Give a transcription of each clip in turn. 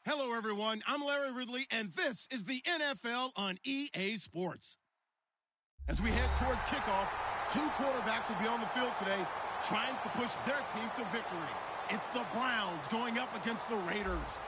Hello, everyone. I'm Larry Ridley, and this is the NFL on EA Sports. As we head towards kickoff, two quarterbacks will be on the field today trying to push their team to victory. It's the Browns going up against the Raiders.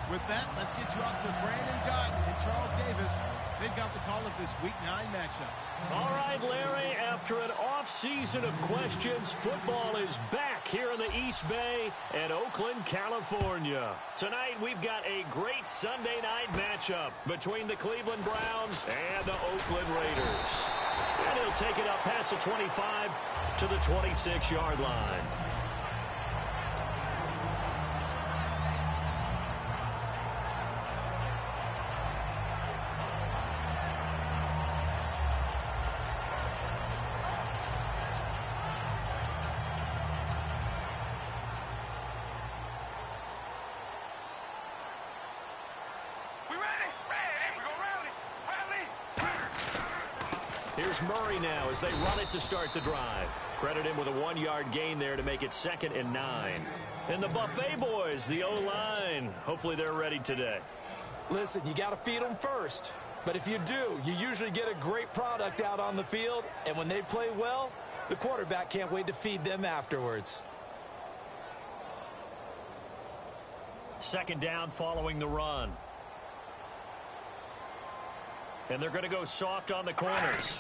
With that, let's get you out to Brandon Gaudin and Charles Davis. They've got the call of this Week 9 matchup. All right, Larry, after an off-season of questions, football is back here in the East Bay and Oakland, California. Tonight, we've got a great Sunday night matchup between the Cleveland Browns and the Oakland Raiders. And he'll take it up past the 25 to the 26-yard line. Here's Murray now as they run it to start the drive. Credit him with a 1-yard gain there to make it 2nd and 9. And the Buffet boys, the O-line, hopefully they're ready today. Listen, you got to feed them first. But if you do, you usually get a great product out on the field. And when they play well, the quarterback can't wait to feed them afterwards. 2nd down following the run. And they're going to go soft on the corners.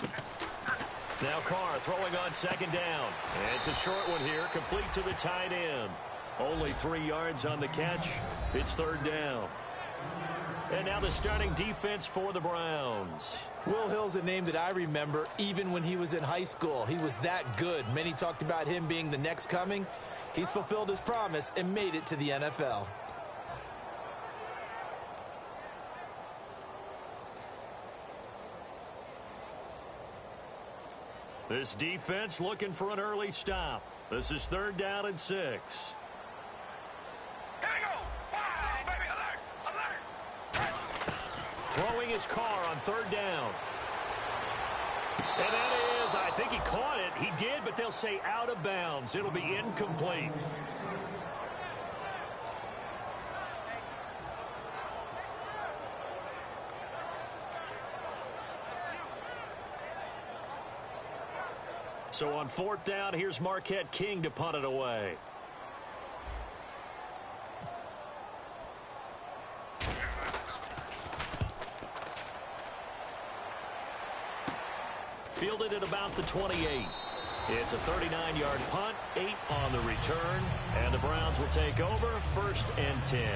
Now Carr throwing on 2nd down. And it's a short one here, complete to the tight end. Only 3 yards on the catch. It's 3rd down. And now the starting defense for the Browns. Will Hill's a name that I remember even when he was in high school. He was that good. Many talked about him being the next coming. He's fulfilled his promise and made it to the NFL. This defense looking for an early stop. This is 3rd down and 6. Here we go. Wow, baby, alert, alert. Throwing his Carr on 3rd down. And that is, I think he caught it. He did, but they'll say out of bounds. It'll be incomplete. So on 4th down, here's Marquette King to punt it away. Fielded at about the 28. It's a 39-yard punt, 8 on the return, and the Browns will take over 1st and 10.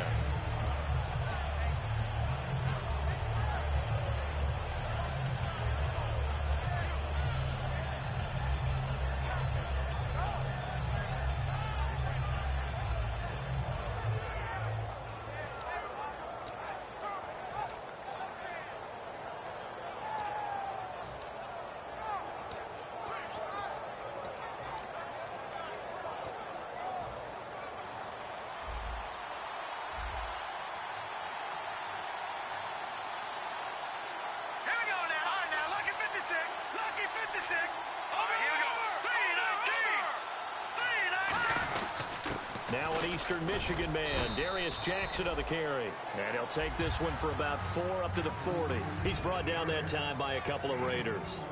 Now an Eastern Michigan man, Darius Jackson on the carry. And he'll take this one for about 4 up to the 40. He's brought down that time by a couple of Raiders.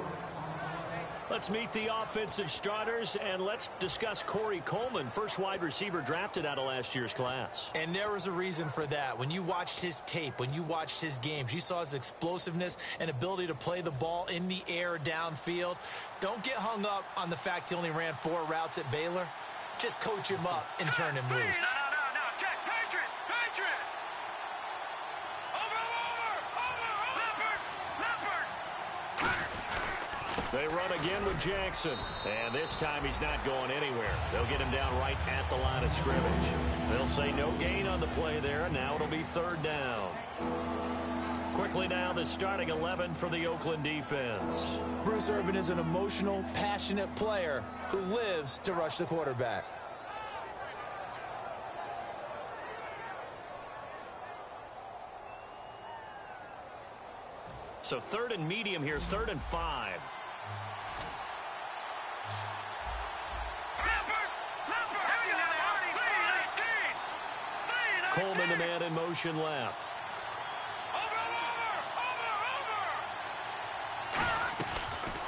Let's meet the offensive starters, and let's discuss Corey Coleman, first wide receiver drafted out of last year's class. And there was a reason for that. When you watched his tape, when you watched his games, you saw his explosiveness and ability to play the ball in the air downfield. Don't get hung up on the fact he only ran 4 routes at Baylor. Just coach him up and turn him loose. No. Check. Patriot. Over. Leopard. They run again with Jackson. And this time he's not going anywhere. They'll get him down right at the line of scrimmage. They'll say no gain on the play there. Now it'll be 3rd down. Quickly now, the starting 11 for the Oakland defense. Bruce Irvin is an emotional, passionate player who lives to rush the quarterback. So 3rd and medium here, 3rd and 5. Oakland the man in motion left.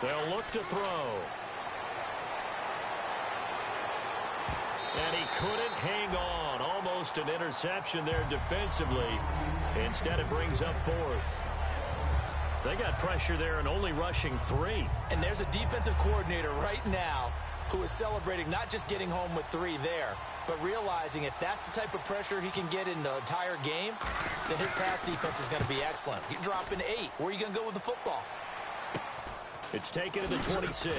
They'll look to throw. And he couldn't hang on. Almost an interception there defensively. Instead, it brings up fourth. They got pressure there and only rushing 3. And there's a defensive coordinator right now who is celebrating not just getting home with 3 there, but realizing if that's the type of pressure he can get in the entire game, then his pass defense is going to be excellent. You're dropping 8. Where are you going to go with the football? It's taken to the 26.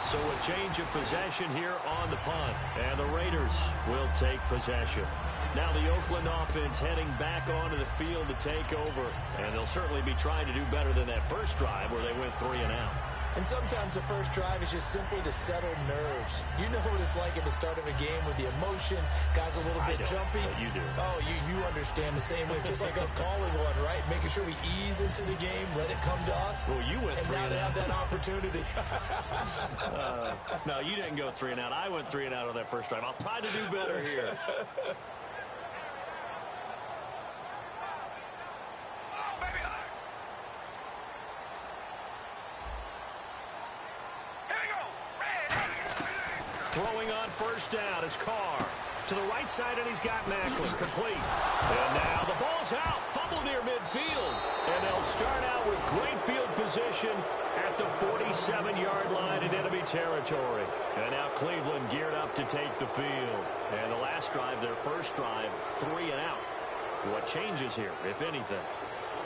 So a change of possession here on the punt. And the Raiders will take possession. Now the Oakland offense heading back onto the field to take over. And they'll certainly be trying to do better than that first drive where they went 3 and out. And sometimes the first drive is just simply to settle nerves. You know what it's like at the start of a game with the emotion. Guys a little bit jumpy. You do. Oh, you understand the same way. It's just like us calling one, right? Making sure we ease into the game, let it come to us. Well, you went 3 and out. And now they have that opportunity. No, you didn't go 3 and out. I went 3 and out on that first drive. I'll try to do better here. Throwing on first down is Carr. To the right side, and he's got Macklin. Complete. And now the ball's out. Fumble near midfield. And they'll start out with great field position at the 47-yard line in enemy territory. And now Cleveland geared up to take the field. And the last drive, their first drive, 3 and out. What changes here, if anything?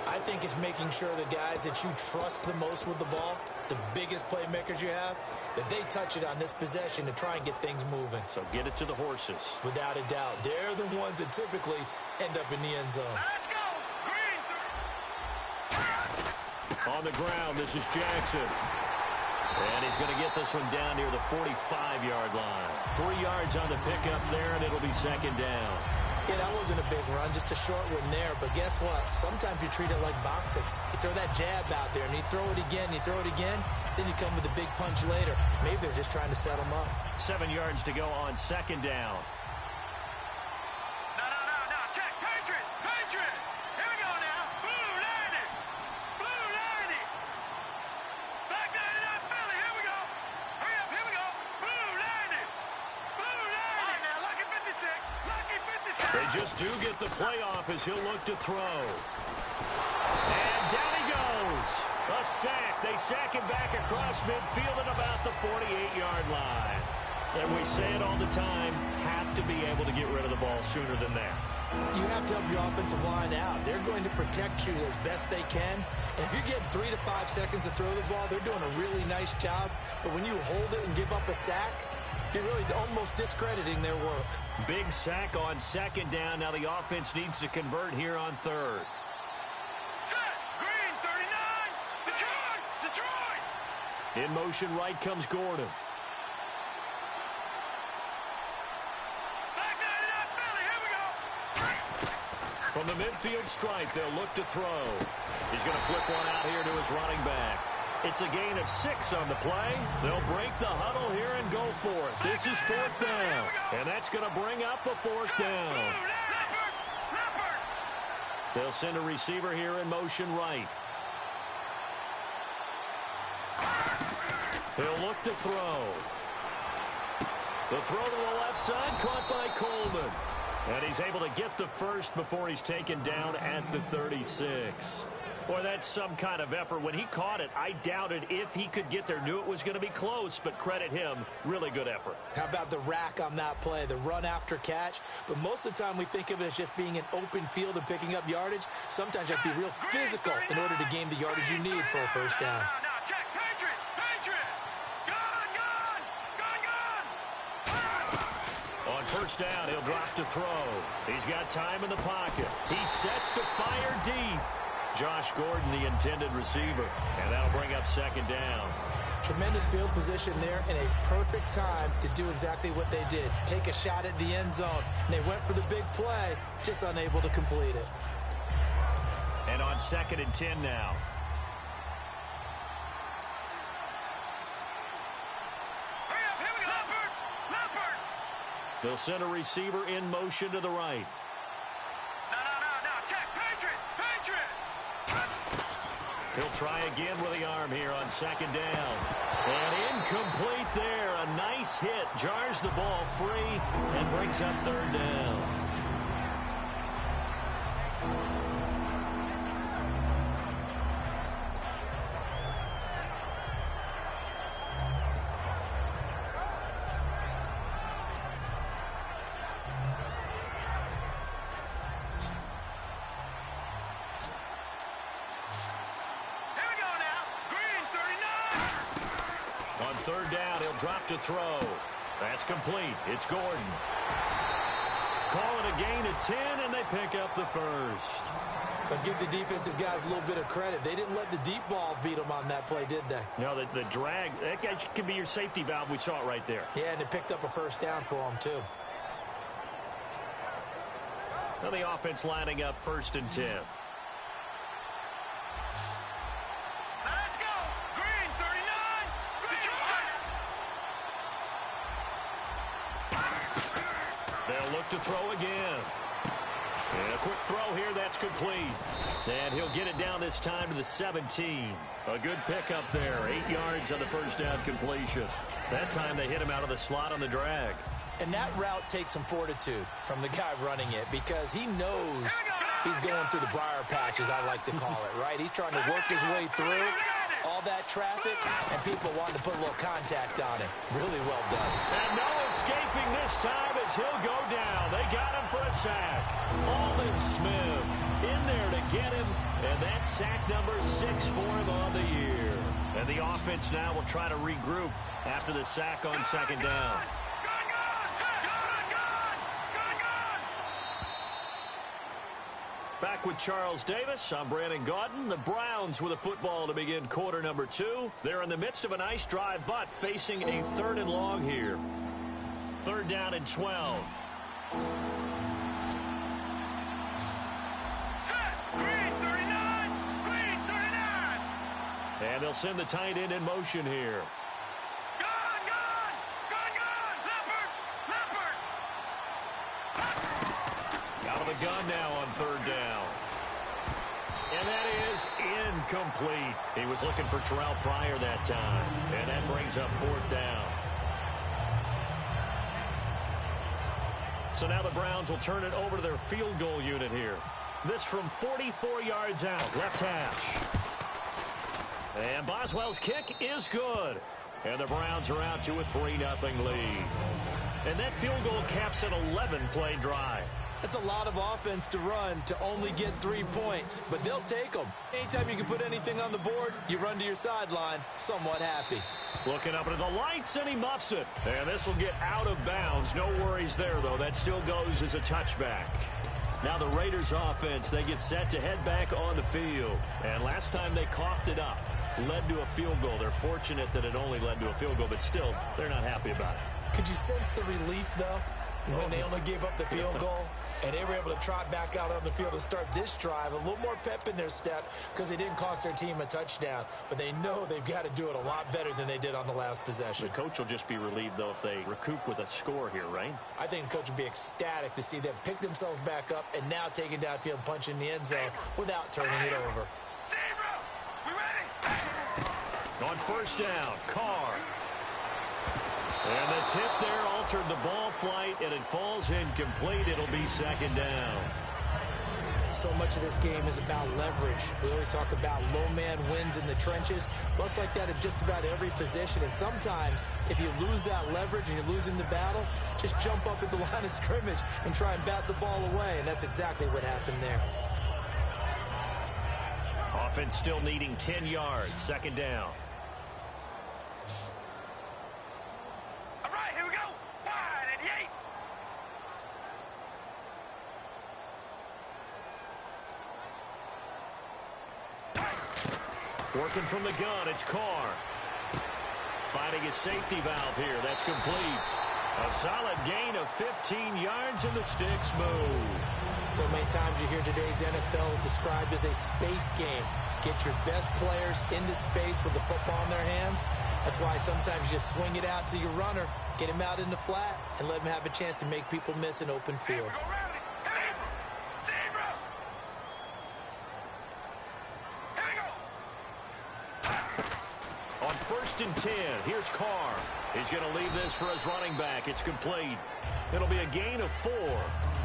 I think it's making sure the guys that you trust the most with the ball, the biggest playmakers you have, that they touch it on this possession to try and get things moving. So get it to the horses. Without a doubt. They're the ones that typically end up in the end zone. Let's go! Green! On the ground, this is Jackson. And he's going to get this one down near the 45-yard line. 3 yards on the pickup there, and it'll be second down. Yeah, that wasn't a big run, just a short one there. But guess what? Sometimes you treat it like boxing. You throw that jab out there, and you throw it again, then you come with a big punch later. Maybe they're just trying to set them up. 7 yards to go on second down. No. Check. Patriot! Here we go now. Blue 90! Blue 90! Black 99 Philly. Here we go. Hurry up. Here we go. Blue 90! Blue 90! All right, now. Lucky 56. Lucky 56. They just do get the playoff as he'll look to throw. And down he goes. A sack. They sack him back across midfield at about the 48-yard line. And we say it all the time, have to be able to get rid of the ball sooner than that. You have to help your offensive line out. They're going to protect you as best they can. And if you're getting 3 to 5 seconds to throw the ball, they're doing a really nice job. But when you hold it and give up a sack, you're really almost discrediting their work. Big sack on second down. Now the offense needs to convert here on third. Set. Green 39. Detroit. In motion right comes Gordon. Black 99 Philly. Here we go. From the midfield stripe, they'll look to throw. He's going to flip one out here to his running back. It's a gain of 6 on the play. They'll break the huddle here and go for it. This is fourth down. And that's going to bring up a fourth down. They'll send a receiver here in motion right. He'll look to throw. The throw to the left side, caught by Coleman. And he's able to get the first before he's taken down at the 36. Boy, that's some kind of effort. When he caught it, I doubted if he could get there. Knew it was going to be close, but credit him. Really good effort. How about the rack on that play, the run after catch? But most of the time we think of it as just being an open field and picking up yardage. Sometimes you have to be real physical in order to gain the yardage you need for a first down. Now, check. Patriot. Gone. On first down, he'll drop to throw. He's got time in the pocket. He sets to fire deep. Josh Gordon, the intended receiver. And that'll bring up second down. Tremendous field position there and a perfect time to do exactly what they did. Take a shot at the end zone. And they went for the big play, just unable to complete it. And on 2nd and 10 now. Hurry up. Here we go. Leopard. They'll send a receiver in motion to the right. He'll try again with the arm here on second down. And incomplete there. A nice hit. Jars the ball free and brings up third down. Third down, he'll drop to throw. That's complete. It's Gordon. Call it a gain of 10, and they pick up the first. But give the defensive guys a little bit of credit. They didn't let the deep ball beat them on that play, did they? No, the drag, that guy could be your safety valve. We saw it right there. Yeah, and it picked up a first down for them, too. Now the offense lining up 1st and 10. Look to throw again. And a quick throw here, that's complete. And he'll get it down this time to the 17. A good pickup there. 8 yards on the first down completion. That time they hit him out of the slot on the drag. And that route takes some fortitude from the guy running it because he knows he's going through the briar patch, as I like to call it, right? He's trying to work his way through all that traffic, and people wanting to put a little contact on it. Really well done. And no escaping this time as he'll go down. They got him for a sack. Aldon Smith in there to get him, and that's sack number 6 for him on the year. And the offense now will try to regroup after the sack on second down. Back with Charles Davis, I'm Brandon Gaudin. The Browns with a football to begin quarter number 2. They're in the midst of a nice drive, but facing a 3rd and long here. 3rd down and 12. Green 39! Green 39! And they'll send the tight end in motion here. Out of the gun now on 3rd down. And that is incomplete. He was looking for Terrell Pryor that time. And that brings up 4th down. So now the Browns will turn it over to their field goal unit here. This from 44 yards out, left hash. And Boswell's kick is good. And the Browns are out to a 3-0 lead. And that field goal caps an 11-play drive. That's a lot of offense to run to only get 3 points, but they'll take them. Anytime you can put anything on the board, you run to your sideline somewhat happy. Looking up into the lights, and he muffs it. And this will get out of bounds. No worries there, though. That still goes as a touchback. Now the Raiders offense, they get set to head back on the field. And last time they coughed it up, led to a field goal. They're fortunate that it only led to a field goal, but still, they're not happy about it. Could you sense the relief, though, when they only gave up the field goal? And they were able to trot back out on the field and start this drive. A little more pep in their step because they didn't cost their team a touchdown. But they know they've got to do it a lot better than they did on the last possession. The coach will just be relieved, though, if they recoup with a score here, right? I think the coach would be ecstatic to see them pick themselves back up and now take it downfield and punch in the end zone without turning it over. We ready? On 1st down, Carr. And the tip there altered the ball flight, and it falls incomplete. It'll be 2nd down. So much of this game is about leverage. We always talk about low man wins in the trenches. Well, it's like that at just about every position. And sometimes, if you lose that leverage and you're losing the battle, just jump up at the line of scrimmage and try and bat the ball away. And that's exactly what happened there. Offense still needing 10 yards. 2nd down. Working from the gun, it's Carr. Finding his safety valve here. That's complete. A solid gain of 15 yards, and the sticks move. So many times you hear today's NFL described as a space game. Get your best players into space with the football in their hands. That's why sometimes you just swing it out to your runner, get him out in the flat, and let him have a chance to make people miss an open field. 1st and 10. Here's Carr. He's going to leave this for his running back. It's complete. It'll be a gain of 4,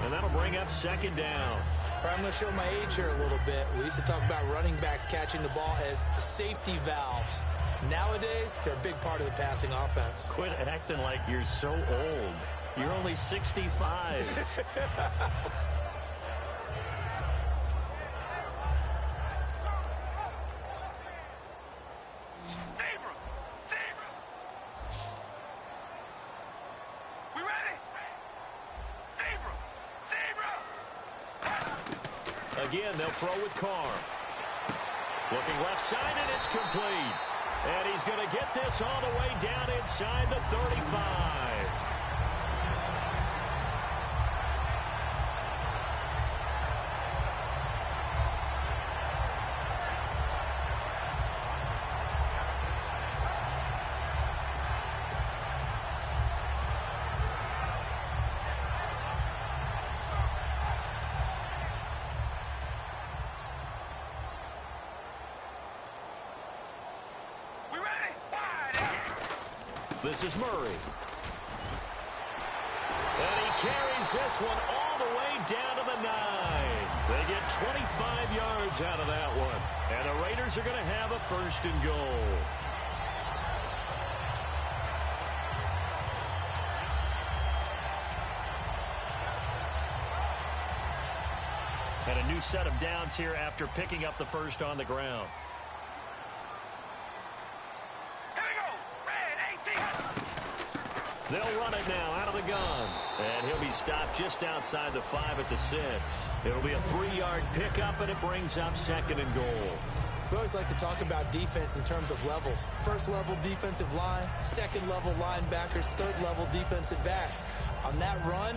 and that'll bring up 2nd down. I'm going to show my age here a little bit. We used to talk about running backs catching the ball as safety valves. Nowadays, they're a big part of the passing offense. Quit acting like you're so old. You're only 65. Again, they'll throw with Carr. Looking left side, and it's complete. And he's going to get this all the way down inside the 35. This is Murray. And he carries this one all the way down to the 9. They get 25 yards out of that one. And the Raiders are going to have a 1st and goal. And a new set of downs here after picking up the first on the ground. They'll run it now out of the gun. And he'll be stopped just outside the 5 at the 6. It'll be a 3-yard pickup, and it brings up 2nd and goal. We always like to talk about defense in terms of levels. 1st level defensive line, 2nd level linebackers, 3rd level defensive backs. On that run,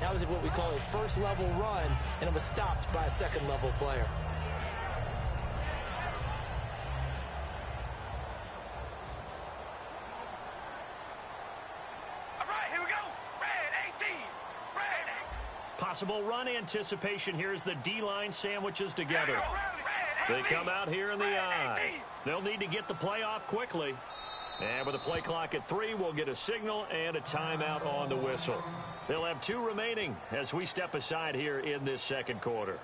that was what we call a 1st level run, and it was stopped by a 2nd level player. Possible run anticipation here as the D-line sandwiches together. They come out here in the I. They'll need to get the play off quickly. And with the play clock at 3, we'll get a signal and a timeout on the whistle. They'll have 2 remaining as we step aside here in this 2nd quarter.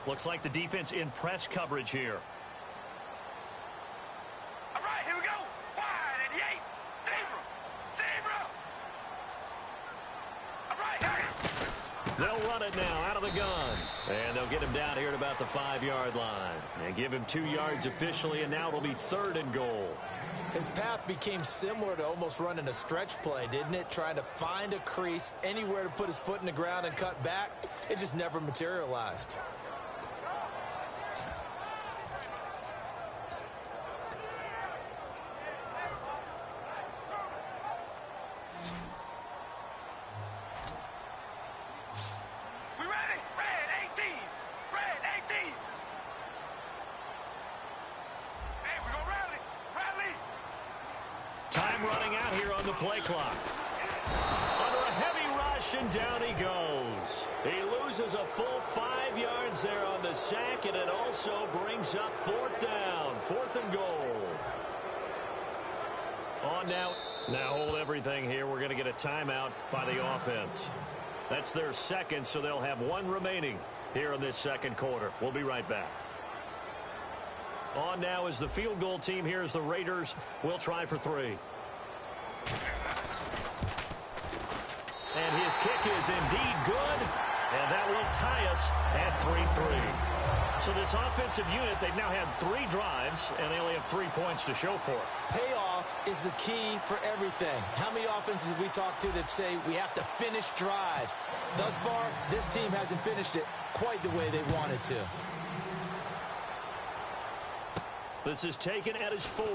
Looks like the defense in press coverage here. All right, here we go. Wide and 8. Zebra. All right, hurry. They'll run it now out of the gun. And they'll get him down here at about the 5-yard line. And give him 2 yards officially, and now it'll be 3rd and goal. His path became similar to almost running a stretch play, didn't it? Trying to find a crease, anywhere to put his foot in the ground and cut back. It just never materialized. Running out here on the play clock. Under a heavy rush, and down he goes. He loses a full 5 yards there on the sack, and it also brings up 4th down. 4th and goal. On now. Now hold everything here. We're going to get a timeout by the offense. That's their 2nd, so they'll have 1 remaining here in this 2nd quarter. We'll be right back. On now is the field goal team here as the Raiders will try for 3. And his kick is indeed good, and that will tie us at 3-3. So this offensive unit, they've now had 3 drives, and they only have 3 points to show for it. Payoff is the key for everything. How many offenses we talk to that say we have to finish drives? Thus far, this team hasn't finished it quite the way they wanted to. This is taken at his 4.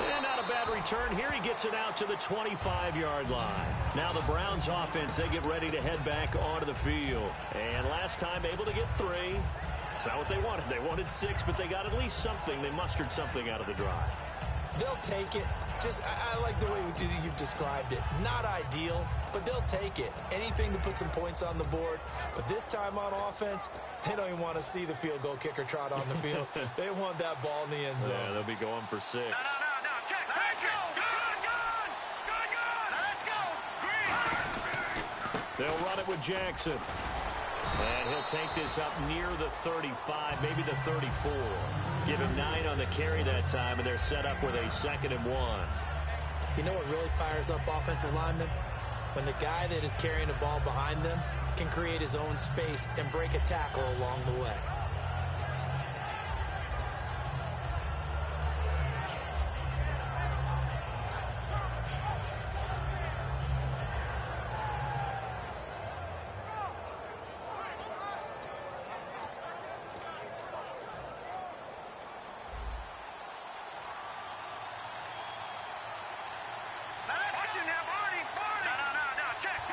And not a bad return here. He gets it out to the 25-yard line. Now the Browns offense, they get ready to head back onto the field. And last time able to get 3. That's not what they wanted. They wanted 6, but they got at least something. They mustered something out of the drive. They'll take it. I like the way you've described it. Not ideal, but they'll take it. Anything to put some points on the board. But this time on offense, they don't even want to see the field goal kicker trot on the field. They want that ball in the end zone. Yeah, they'll be going for 6. No. Check. Let's go. Good. Let's go. Green. They'll run it with Jackson. And he'll take this up near the 35, maybe the 34. Give him 9 on the carry that time, and they're set up with a 2nd and 1. You know what really fires up offensive linemen? When the guy that is carrying the ball behind them can create his own space and break a tackle along the way.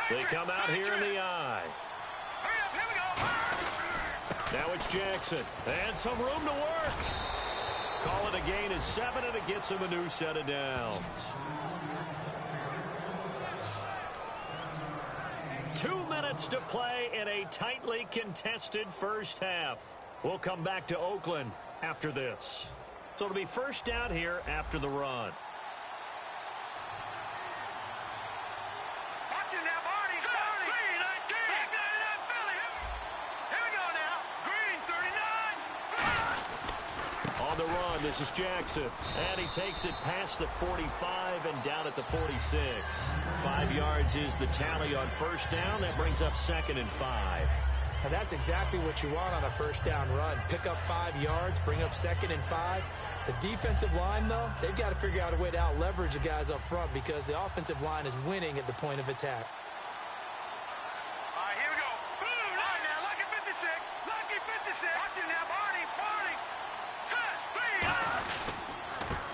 They come out here in the eye. Hurry up, here we go. Now it's Jackson. And some room to work. Call it a gain of 7, and it gets him a new set of downs. 2 minutes to play in a tightly contested first half. We'll come back to Oakland after this. So it'll be first down here after the run. The run. This is Jackson. And he takes it past the 45 and down at the 46. 5 yards is the tally on first down. That brings up 2nd and 5. Now that's exactly what you want on a first down run. Pick up 5 yards, bring up 2nd and 5. The defensive line, though, they've got to figure out a way to out-leverage the guys up front because the offensive line is winning at the point of attack. All right, here we go. Boom! Right now, lucky 56. Lucky 56. Watch it now, Barney.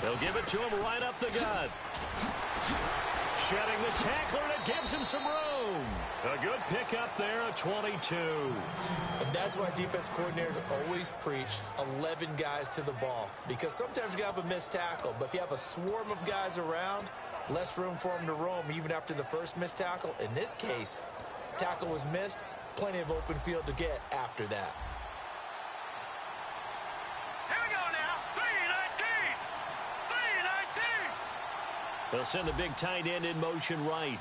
They'll give it to him right up the gut. Shedding the tackler, and it gives him some room. A good pickup there, a 22. And that's why defense coordinators always preach 11 guys to the ball. Because sometimes you have a missed tackle, but if you have a swarm of guys around, less room for them to roam even after the first missed tackle. In this case, tackle was missed, plenty of open field to get after that. They'll send the big tight end in motion right.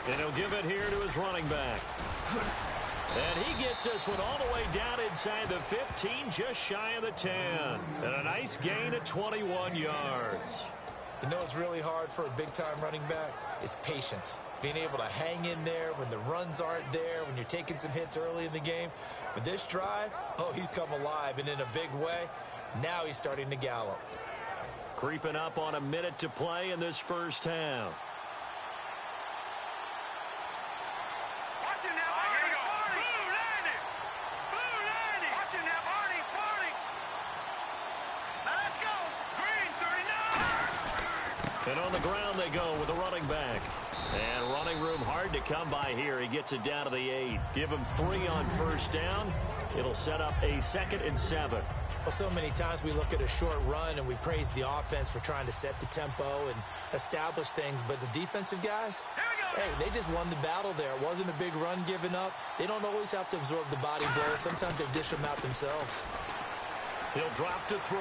And he'll give it here to his running back. And he gets this one all the way down inside the 15, just shy of the 10. And a nice gain of 21 yards. You know what's really hard for a big-time running back? Is patience. Being able to hang in there when the runs aren't there, when you're taking some hits early in the game. But this drive, oh, he's come alive, and in a big way. Now he's starting to gallop. Creeping up on a minute to play in this first half. Watch it now, Barney. Here we go. Blue landing. Blue landing. Watch it now, Barney. Now let's go. Green 39. And on the ground they go with a running back. And running room hard to come by here. He gets it down to the 8. Give him 3 on first down. It'll set up a 2nd and 7. Well, so many times we look at a short run and we praise the offense for trying to set the tempo and establish things. But the defensive guys, hey, they just won the battle there. It wasn't a big run given up. They don't always have to absorb the body blows. Sometimes they dish them out themselves. He'll drop to throw.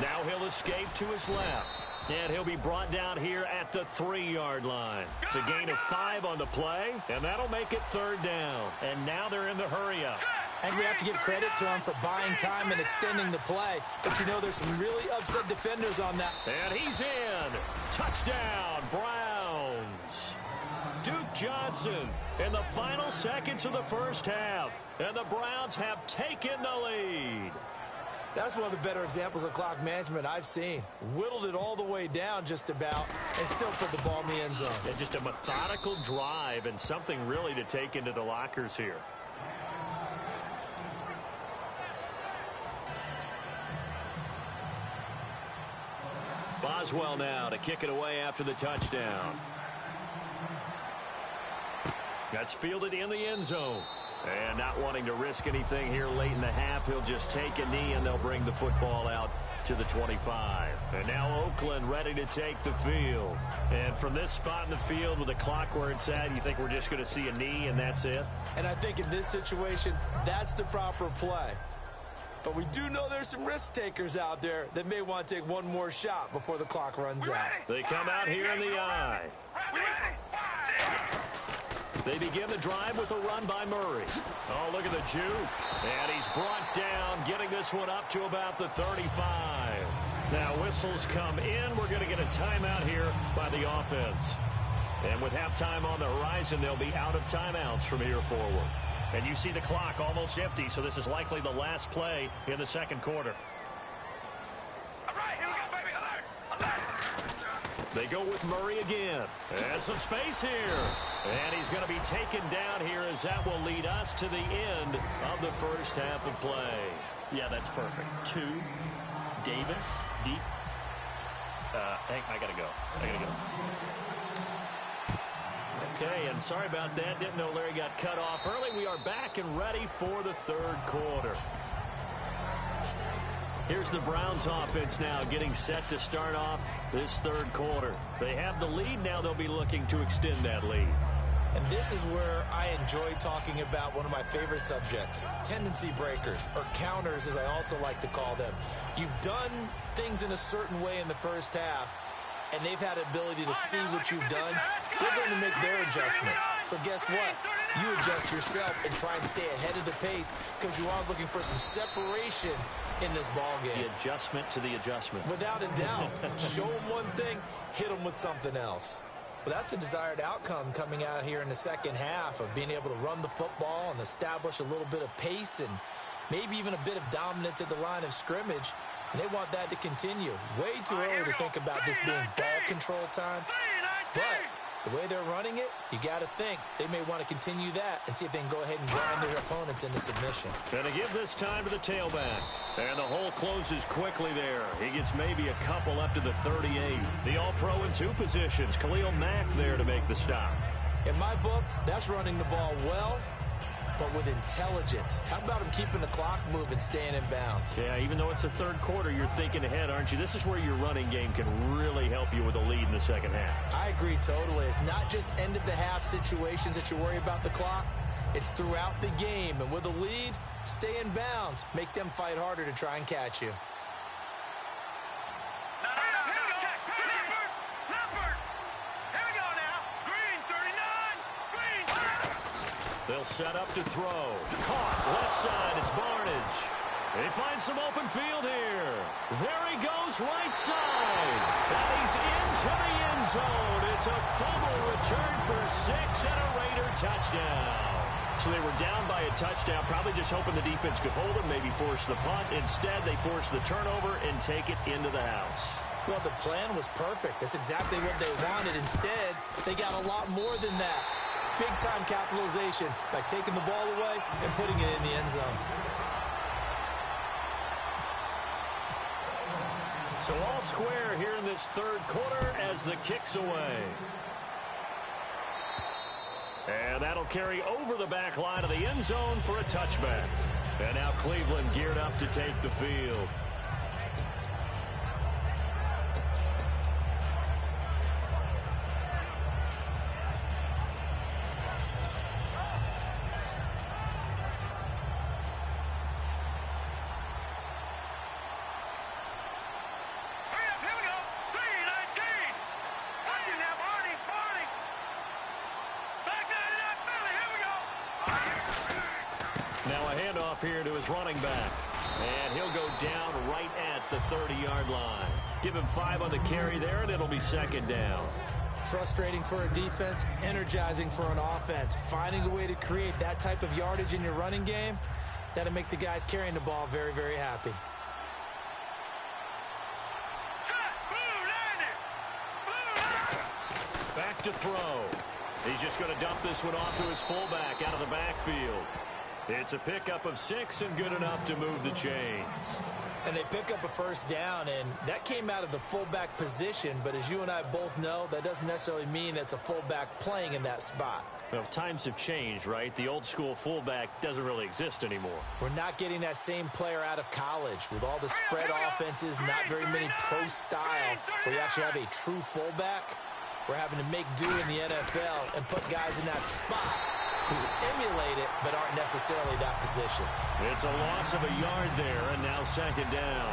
Now he'll escape to his left. And he'll be brought down here at the 3-yard line. It's a gain of 5 on the play, and that'll make it 3rd down. And now they're in the hurry-up. And we have to give credit to him for buying time and extending the play. But, you know, there's some really upset defenders on that. And he's in. Touchdown, Browns. Duke Johnson in the final seconds of the first half. And the Browns have taken the lead. That's one of the better examples of clock management I've seen. Whittled it all the way down just about and still put the ball in the end zone. And just a methodical drive and something really to take into the lockers here. Boswell now to kick it away after the touchdown. That's fielded in the end zone. And not wanting to risk anything here late in the half, he'll just take a knee and they'll bring the football out to the 25. And now Oakland ready to take the field. And from this spot in the field with the clock where it's at, you think we're just going to see a knee and that's it? And I think in this situation, that's the proper play. But we do know there's some risk takers out there that may want to take one more shot before the clock runs out. They come out here in the eye. They begin the drive with a run by Murray. Oh, look at the juke. And he's brought down, getting this one up to about the 35. Now whistles come in. We're going to get a timeout here by the offense. And with halftime on the horizon, they'll be out of timeouts from here forward. And you see the clock almost empty, so this is likely the last play in the second quarter. All right, here we go, baby. Alert! Alert! They go with Murray again. And some space here. And he's going to be taken down here as that will lead us to the end of the first half of play. Yeah, that's perfect. 2, Davis, deep. I got to go. Okay, and sorry about that. Didn't know Larry got cut off early. We are back and ready for the third quarter. Here's the Browns offense now getting set to start off this third quarter. They have the lead. Now they'll be looking to extend that lead. And this is where I enjoy talking about one of my favorite subjects, tendency breakers, or counters as I also like to call them. You've done things in a certain way in the first half, and they've had the ability to see what you've done. They're going to make their adjustments. So guess what? You adjust yourself and try and stay ahead of the pace because you are looking for some separation in this ball game. The adjustment to the adjustment. Without a doubt. Show them one thing, hit them with something else. Well, that's the desired outcome coming out here in the second half of being able to run the football and establish a little bit of pace and maybe even a bit of dominance at the line of scrimmage. And they want that to continue. Way too early to think about this being ball control time. But the way they're running it, you got to think they may want to continue that and see if they can go ahead and grind their opponents into submission. Going to give this time to the tailback. And the hole closes quickly there. He gets maybe a couple up to the 38. The All-Pro in 2 positions. Khalil Mack there to make the stop. In my book, that's running the ball well, but with intelligence. How about him keeping the clock moving, staying in bounds? Yeah, even though it's the third quarter, you're thinking ahead, aren't you? This is where your running game can really help you with a lead in the second half. I agree totally. It's not just end-of-the-half situations that you worry about the clock. It's throughout the game. And with a lead, stay in bounds. Make them fight harder to try and catch you. They'll set up to throw. Caught. Left side. It's Barnage. They find some open field here. There he goes, right side. And he's into the end zone. It's a fumble return for 6 and a Raider touchdown. So they were down by a touchdown, probably just hoping the defense could hold them, maybe force the punt. Instead, they force the turnover and take it into the house. Well, the plan was perfect. That's exactly what they wanted. Instead, they got a lot more than that. Big-time capitalization by taking the ball away and putting it in the end zone. So all square here in this third quarter as the kick's away. And that'll carry over the back line of the end zone for a touchback. And now Cleveland geared up to take the field. Here to his running back. And he'll go down right at the 30-yard line. Give him 5 on the carry there, and it'll be second down. Frustrating for a defense, energizing for an offense. Finding a way to create that type of yardage in your running game, that'll make the guys carrying the ball very, very happy. Back to throw. He's just going to dump this one off to his fullback out of the backfield. It's a pickup of 6 and good enough to move the chains. And they pick up a first down, and that came out of the fullback position. But as you and I both know, that doesn't necessarily mean it's a fullback playing in that spot. Well, times have changed, right? The old school fullback doesn't really exist anymore. We're not getting that same player out of college with all the spread offenses, not very many pro style where you actually have a true fullback. We're having to make do in the NFL and put guys in that spot who emulate it but aren't necessarily that position. It's a loss of a yard there, and now second down.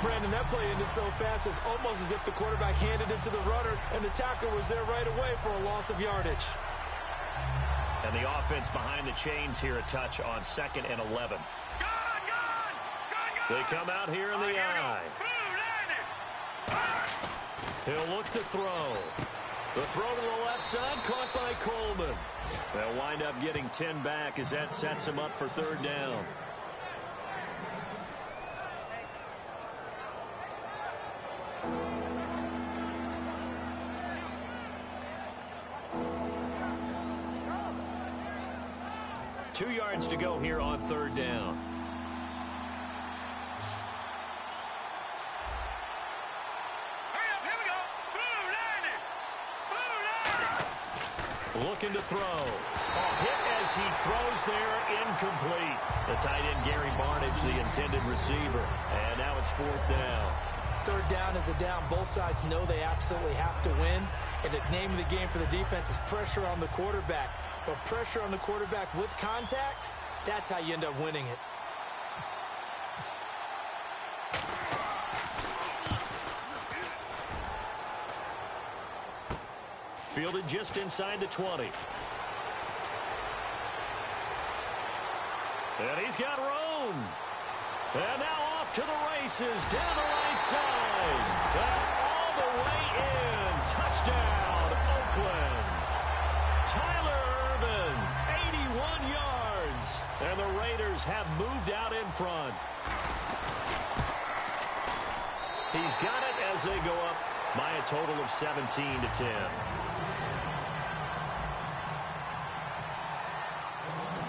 Brandon, that play ended so fast, it's almost as if the quarterback handed it to the runner and the tackle was there right away for a loss of yardage. And the offense behind the chains here a touch on 2nd and 11. They come out here in the eye. He'll look to throw. The throw to the left side, caught by Coleman. They'll wind up getting 10 back as that sets him up for 3rd down. Two yards to go here on 3rd down. Looking to throw. A hit as he throws there, incomplete. The tight end, Gary Barnidge, the intended receiver. And now it's 4th down. 3rd down is a down. Both sides know they absolutely have to win. And the name of the game for the defense is pressure on the quarterback. But pressure on the quarterback with contact, that's how you end up winning it. Fielded just inside the 20. And he's got room. And now off to the races down the right side. And all the way in. Touchdown, Oakland. Tyler Ervin, 81 yards. And the Raiders have moved out in front. He's got it as they go up by a total of 17-10.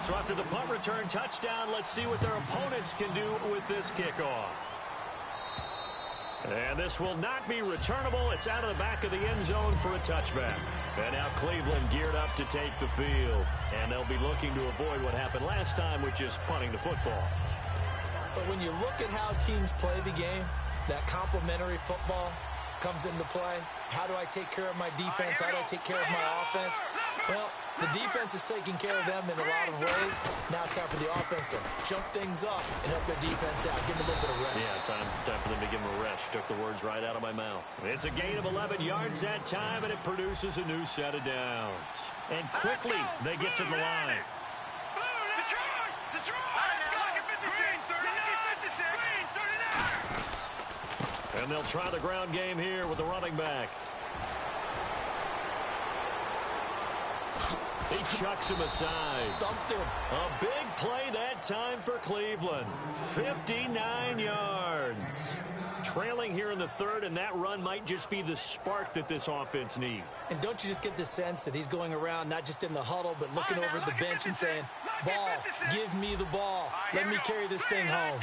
So after the punt return touchdown, let's see what their opponents can do with this kickoff. And this will not be returnable. It's out of the back of the end zone for a touchback. And now Cleveland geared up to take the field. And they'll be looking to avoid what happened last time, which is punting the football. But when you look at how teams play the game, that complementary football comes into play. How do I take care of my defense? How do I take care of my offense? Well, the defense is taking care of them in a lot of ways. Now it's time for the offense to jump things up and help their defense out. Give them a little bit of rest. Yeah, it's time for them to give them a rest. Took the words right out of my mouth. It's a gain of 11 yards that time, and it produces a new set of downs. And quickly, they get to the line. And they'll try the ground game here with the running back. He chucks him aside. Thumped him. A big play that time for Cleveland. 59 yards. Trailing here in the 3rd, and that run might just be the spark that this offense needs. And don't you just get the sense that he's going around not just in the huddle, but looking over at the bench and saying, ball, give me the ball. Let me carry this thing home.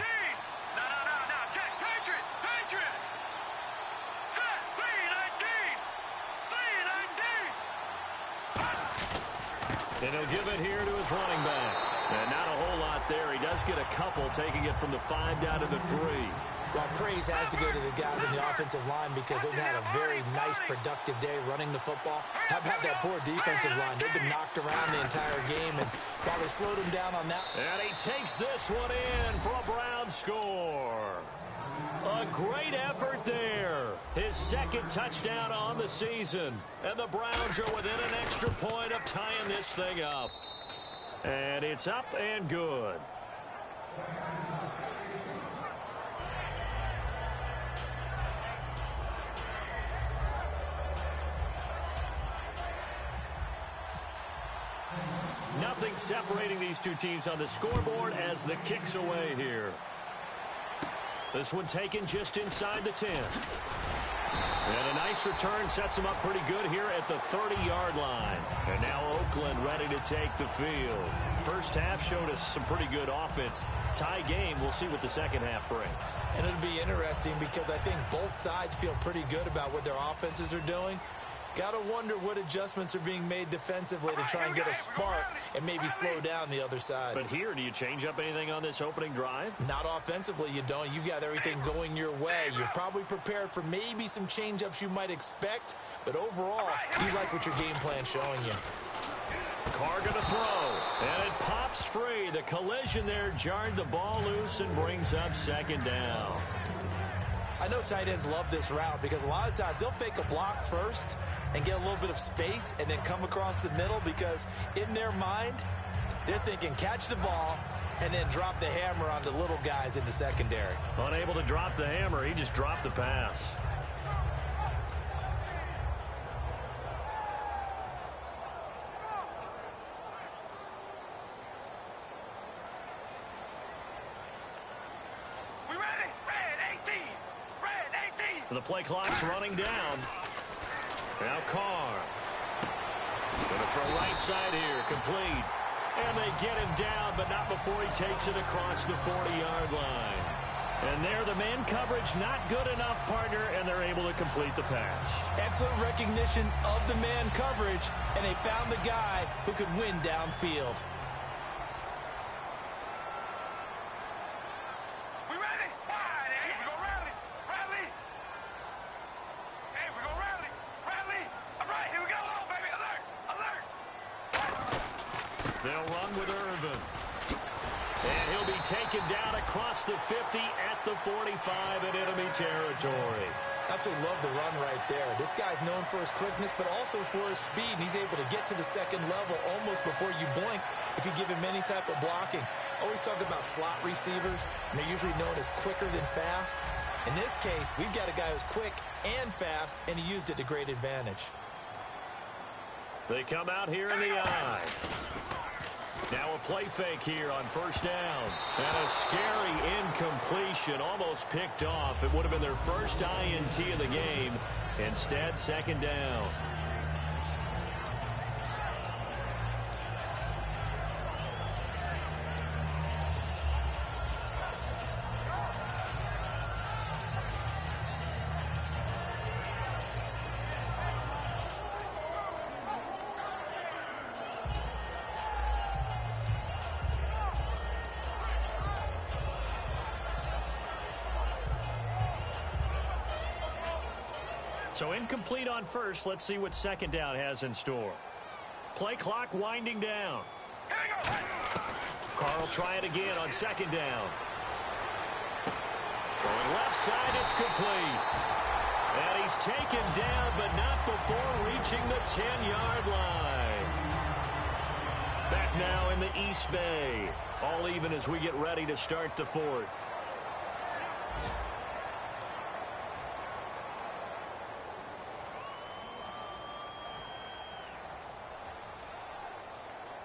And he'll give it here to his running back. And not a whole lot there. He does get a couple, taking it from the 5 down to the 3. Well, praise has to go to the guys on the offensive line because they've had a very nice, productive day running the football. How about that poor defensive line? They've been knocked around the entire game, and while they slowed him down on that. And he takes this one in for a Brown score. A great effort there. His 2nd touchdown on the season. And the Browns are within an extra point of tying this thing up. And it's up and good. Nothing separating these two teams on the scoreboard as the kick's away here. This one taken just inside the 10. And a nice return sets them up pretty good here at the 30-yard line. And now Oakland ready to take the field. First half showed us some pretty good offense. Tie game, we'll see what the second half brings. And it'll be interesting because I think both sides feel pretty good about what their offenses are doing. Got to wonder what adjustments are being made defensively to try and get a spark and maybe slow down the other side. But here, do you change up anything on this opening drive? Not offensively, you don't. You got everything going your way. You're probably prepared for maybe some change-ups you might expect, but overall, you like what your game plan's showing you. Carr going to throw, and it pops free. The collision there jarred the ball loose and brings up second down. I know tight ends love this route because a lot of times they'll fake a block first and get a little bit of space and then come across the middle because in their mind, they're thinking catch the ball and then drop the hammer on the little guys in the secondary. Unable to drop the hammer, he just dropped the pass. The play clock's running down. Now Carr. Going to throw right side here, complete. And they get him down, but not before he takes it across the 40-yard line. And there, the man coverage not good enough, partner, and they're able to complete the pass. Excellent recognition of the man coverage, and they found the guy who could win downfield. They'll run with Irvin. And he'll be taken down across the 50 at the 45 in enemy territory. Absolutely love the run right there. This guy's known for his quickness, but also for his speed. And he's able to get to the second level almost before you blink if you give him any type of blocking. Always talk about slot receivers, and they're usually known as quicker than fast. In this case, we've got a guy who's quick and fast, and he used it to great advantage. They come out here in the eye. Now a play fake here on first down. And a scary incompletion, almost picked off. It would have been their first INT of the game. Instead, second down. So incomplete on first. Let's see what second down has in store. Play clock winding down. Carr will try it again on second down. Throwing left side, it's complete. And he's taken down, but not before reaching the 10-yard line. Back now in the East Bay. All even as we get ready to start the fourth.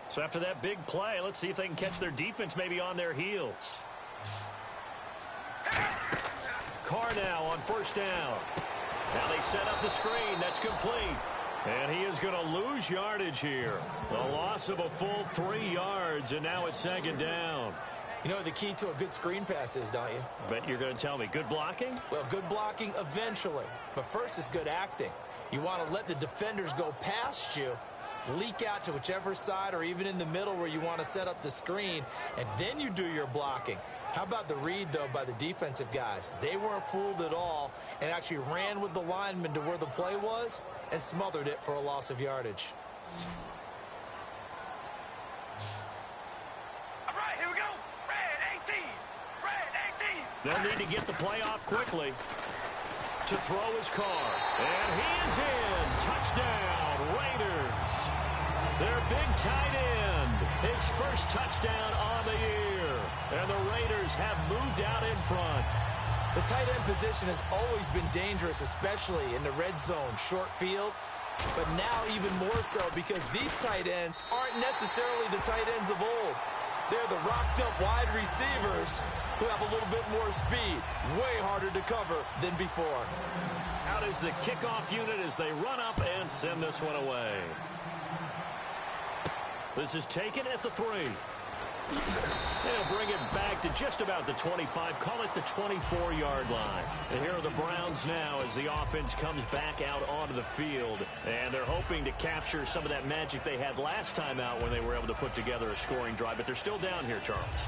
So after that big play, let's see if they can catch their defense maybe on their heels. Carr now on first down. Now they set up the screen. That's complete. And he is going to lose yardage here. The loss of a full 3 yards, and now it's second down. You know what the key to a good screen pass is, don't you? Bet you're going to tell me. Good blocking? Well, good blocking eventually. But first is good acting. You want to let the defenders go past you, leak out to whichever side or even in the middle where you want to set up the screen, and then you do your blocking. How about the read, though, by the defensive guys? They weren't fooled at all and actually ran with the lineman to where the play was and smothered it for a loss of yardage. All right, here we go. Red 18. Red 18. They'll need to get the play off quickly. To throw his Carr. And he is in. Touchdown, Raiders. Their big tight end. His first touchdown on the year. And the Raiders have moved out in front. The tight end position has always been dangerous, especially in the red zone, short field. But now even more so because these tight ends aren't necessarily the tight ends of old. They're the rocked up wide receivers who have a little bit more speed. Way harder to cover than before. Out is the kickoff unit as they run up and send this one away. This is taken at the 3. They'll bring it back to just about the 25. Call it the 24-yard line. And here are the Browns now as the offense comes back out onto the field. And they're hoping to capture some of that magic they had last time out when they were able to put together a scoring drive. But they're still down here, Charles.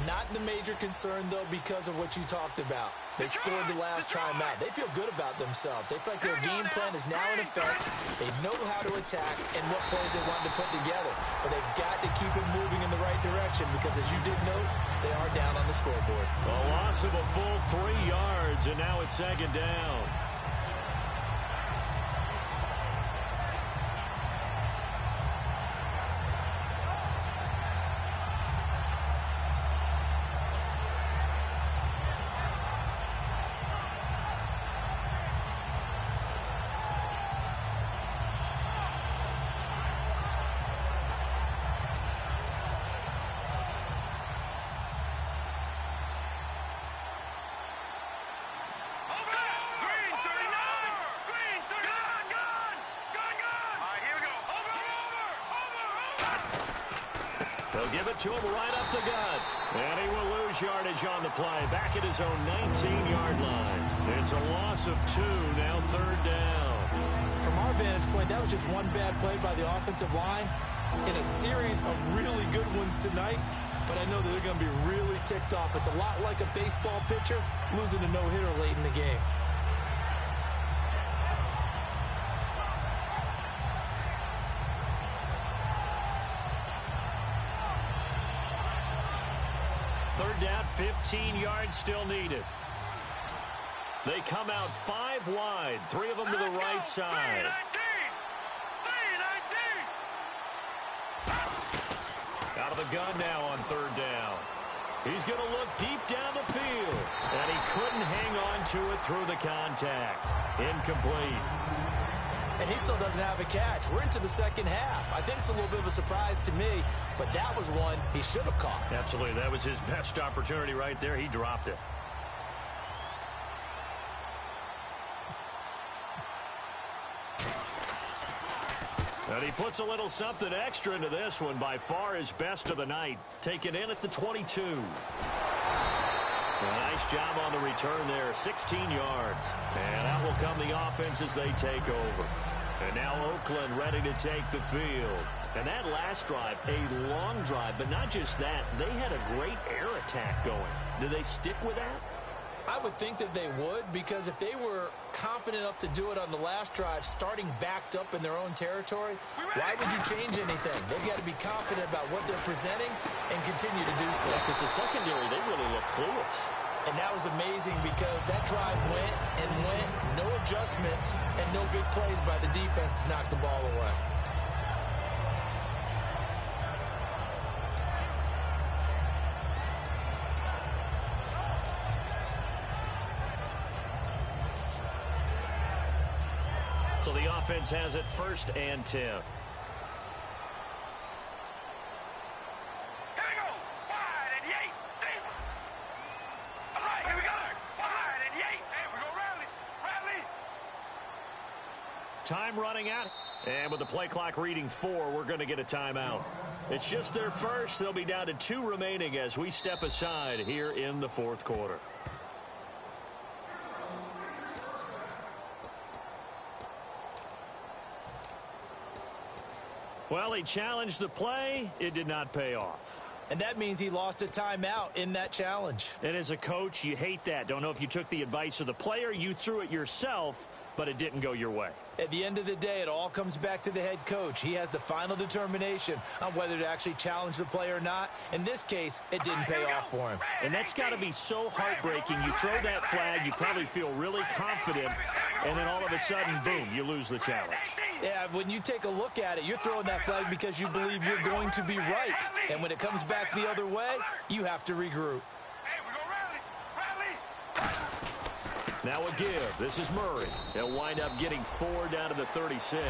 Not the major concern, though, because of what you talked about. They scored the last time out. They feel good about themselves. They feel like their game plan is now in effect. They know how to attack and what plays they want to put together. But they've got to keep it moving in the right direction because, as you did note, they are down on the scoreboard. A loss of a full 3 yards, and now it's 2nd down. They'll give it to him right up the gut. And he will lose yardage on the play. Back at his own 19-yard line. It's a loss of 2, now 3rd down. From our vantage point, that was just one bad play by the offensive line in a series of really good ones tonight. But I know that they're going to be really ticked off. It's a lot like a baseball pitcher losing a no-hitter late in the game. Third down, 15 yards still needed. They come out 5 wide, 3 of them to the right side. 3-19. Out of the gun now on 3rd down. He's going to look deep down the field. And he couldn't hang on to it through the contact. Incomplete. And he still doesn't have a catch. We're into the second half. I think it's a little bit of a surprise to me, but that was one he should have caught. Absolutely. That was his best opportunity right there. He dropped it. And he puts a little something extra into this one. By far his best of the night. Taken in at the 22. A nice job on the return there. 16 yards. And out will come the offense as they take over. And now Oakland ready to take the field. And that last drive, a long drive, but not just that. They had a great air attack going. Do they stick with that? I would think that they would, because if they were confident enough to do it on the last drive, starting backed up in their own territory, why would you change anything? They've got to be confident about what they're presenting and continue to do so. Because the secondary, they really look clueless. And that was amazing because that drive went and went, no adjustments, and no big plays by the defense to knock the ball away. So the offense has it 1st and 10. Here we go. Wide and yay. Deep. All right, here we go. Wide and yay. Hey, we go rally. Rally. Time running out. And with the play clock reading 4, we're going to get a timeout. It's just their first. They'll be down to 2 remaining as we step aside here in the 4th quarter. Well, he challenged the play. It did not pay off. And that means he lost a timeout in that challenge. And as a coach, you hate that. Don't know if you took the advice of the player, you threw it yourself, but it didn't go your way. At the end of the day, it all comes back to the head coach. He has the final determination on whether to actually challenge the play or not. In this case, it didn't pay off for him. And that's got to be so heartbreaking. You throw that flag, you probably feel really confident, and then all of a sudden, boom, you lose the challenge. Yeah, when you take a look at it, you're throwing that flag because you believe you're going to be right. And when it comes back the other way, you have to regroup. Hey, we go rally. Rally. Now a give. This is Murray. They'll wind up getting 4 down to the 36.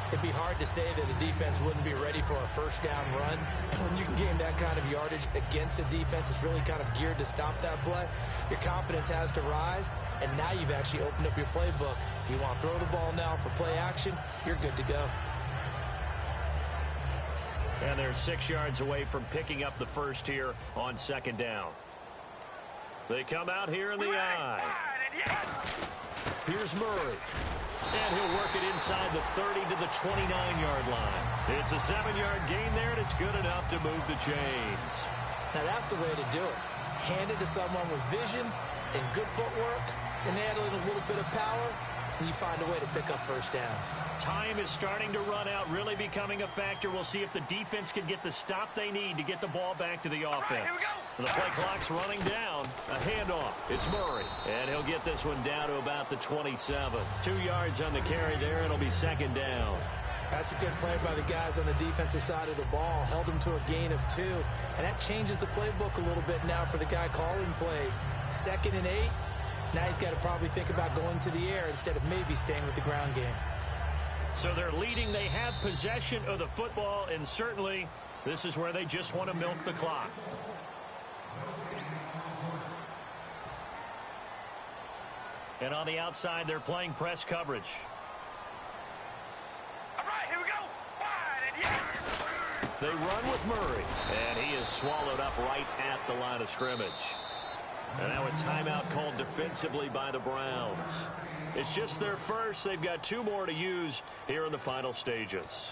It'd be hard to say that a defense wouldn't be ready for a first down run. When you can gain that kind of yardage against a defense that's really kind of geared to stop that play, your confidence has to rise, and now you've actually opened up your playbook. If you want to throw the ball now for play action, you're good to go. And they're 6 yards away from picking up the first here on second down. They come out here in the I. Here's Murray. And he'll work it inside the 30 to the 29-yard line. It's a 7-yard gain there, and it's good enough to move the chains. Now that's the way to do it. Hand it to someone with vision and good footwork, and add in a little bit of power, and you find a way to pick up first downs. Time is starting to run out, really becoming a factor. We'll see if the defense can get the stop they need to get the ball back to the offense. The play clock's running down. A handoff. It's Murray. And he'll get this one down to about the 27. 2 yards on the carry there. It'll be second down. That's a good play by the guys on the defensive side of the ball. Held them to a gain of 2. And that changes the playbook a little bit now for the guy calling plays. 2nd and 8. Now he's got to probably think about going to the air instead of maybe staying with the ground game. So they're leading. They have possession of the football, and certainly this is where they just want to milk the clock. And on the outside, they're playing press coverage. All right, here we go. Wide and yeah. They run with Murray, and he is swallowed up right at the line of scrimmage. And now a timeout called defensively by the Browns. It's just their first. They've got 2 more to use here in the final stages.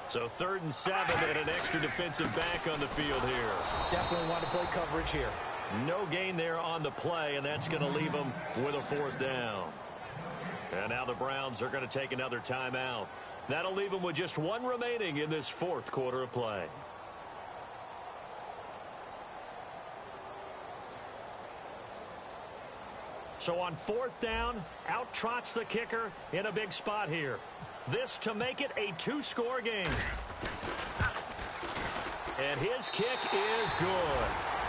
So 3rd and 7 and an extra defensive back on the field here. Definitely want to play coverage here. No gain there on the play, and that's going to leave them with a 4th down. And now the Browns are going to take another timeout. That'll leave them with just 1 remaining in this 4th quarter of play. So on 4th down, out trots the kicker in a big spot here. This to make it a 2-score game. And his kick is good.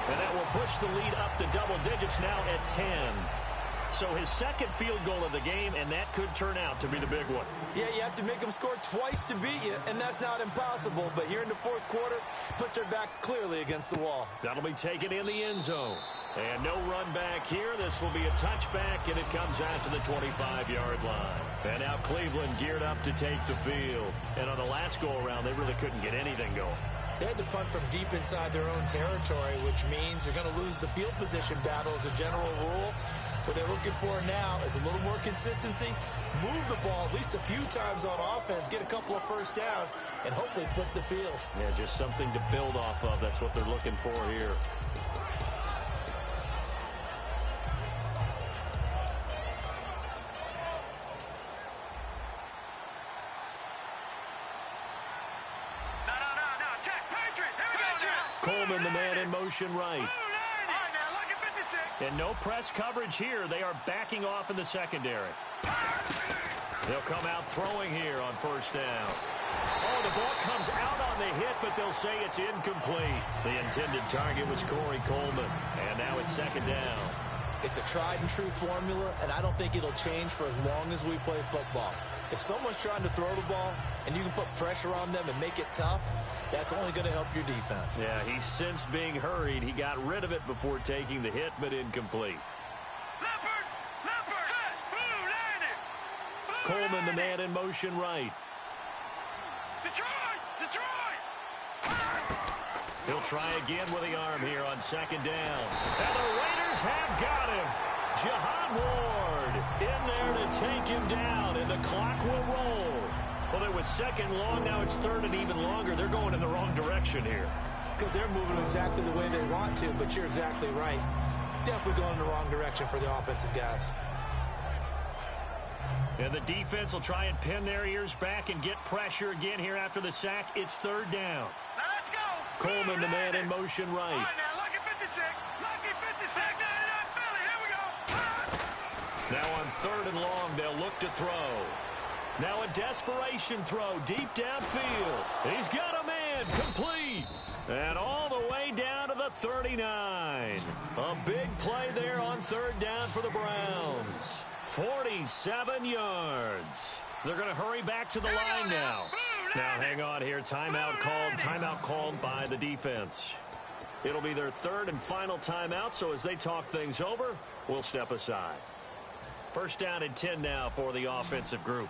And that will push the lead up to double digits now at 10. So his 2nd field goal of the game, and that could turn out to be the big one. Yeah, you have to make them score twice to beat you, and that's not impossible. But here in the 4th quarter, puts their backs clearly against the wall. That'll be taken in the end zone. And no run back here. This will be a touchback, and it comes out to the 25-yard line. And now Cleveland geared up to take the field. And on the last go-around, they really couldn't get anything going. They had to punt from deep inside their own territory, which means they're going to lose the field position battle as a general rule. What they're looking for now is a little more consistency, move the ball at least a few times on offense, get a couple of first downs, and hopefully flip the field. Yeah, just something to build off of. That's what they're looking for here. No. Check. Patriot. Here we go now. Coleman, the man in motion right. All right, now, look at 56. And no press coverage here. They are backing off in the secondary. They'll come out throwing here on 1st down. Oh, the ball comes out on the hit, but they'll say it's incomplete. The intended target was Corey Coleman. And now it's 2nd down. It's a tried-and-true formula, and I don't think it'll change for as long as we play football. If someone's trying to throw the ball and you can put pressure on them and make it tough, that's only going to help your defense. Yeah, he's since being hurried. He got rid of it before taking the hit, but incomplete. Leopard, set, blue, landing. Coleman, the man in motion right. Detroit. He'll try again with the arm here on 2nd down. And the Raiders have got him. Jihad Ward in there to take him down, and the clock will roll. Well, it was 2nd long. Now it's 3rd and even longer. They're going in the wrong direction here. Because they're moving exactly the way they want to, but you're exactly right. Definitely going in the wrong direction for the offensive guys. And the defense will try and pin their ears back and get pressure again here after the sack. It's 3rd down. Now let's go. Coleman, the man in motion All right. right, now, lucky 56. Lucky 56. 99 Philly. Here we go. Now on 3rd and long, they'll look to throw. Now a desperation throw deep downfield. He's got a man complete. And all the way down to the 39. A big play there on third down for the Browns. 47 yards. They're going to hurry back to the line now. Now, hang on here. Timeout called by the defense. It'll be their third and final timeout, so as they talk things over, we'll step aside. First down and 10 now for the offensive group.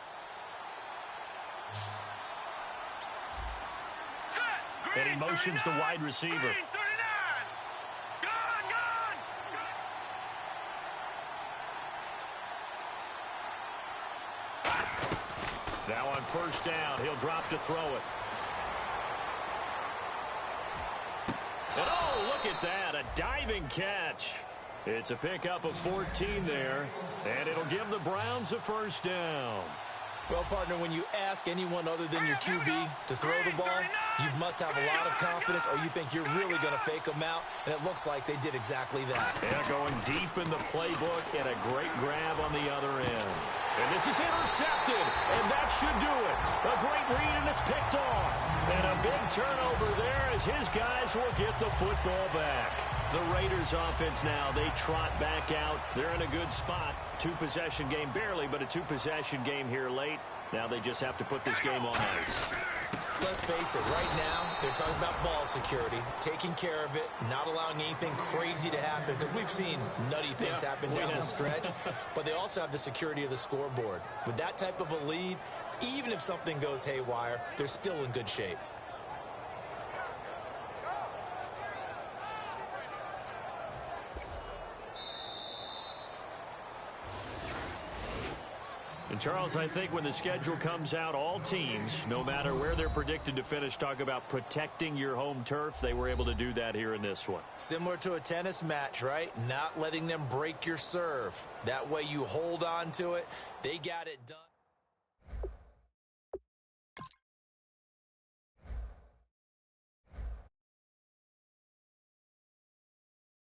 And he motions the wide receiver. Now on first down, he'll drop to throw it. And oh, look at that, a diving catch. It's a pickup of 14 there, and it'll give the Browns a first down. Well, partner, when you ask anyone other than your QB to throw the ball, you must have a lot of confidence, or you think you're really going to fake them out, and it looks like they did exactly that. Yeah, going deep in the playbook, and a great grab on the other end. And this is intercepted, and that should do it. A great read, and it's picked off. And a big turnover there as his guys will get the football back. The Raiders offense now, they trot back out. They're in a good spot. Two-possession game, barely, but a two-possession game here late. Now they just have to put this game on ice. Let's face it, right now, they're talking about ball security, taking care of it, not allowing anything crazy to happen, because we've seen nutty things happen down the stretch, but they also have the security of the scoreboard. With that type of a lead, even if something goes haywire, they're still in good shape. And, Charles, I think when the schedule comes out, all teams, no matter where they're predicted to finish, talk about protecting your home turf. They were able to do that here in this one. Similar to a tennis match, right? Not letting them break your serve. That way you hold on to it. They got it done.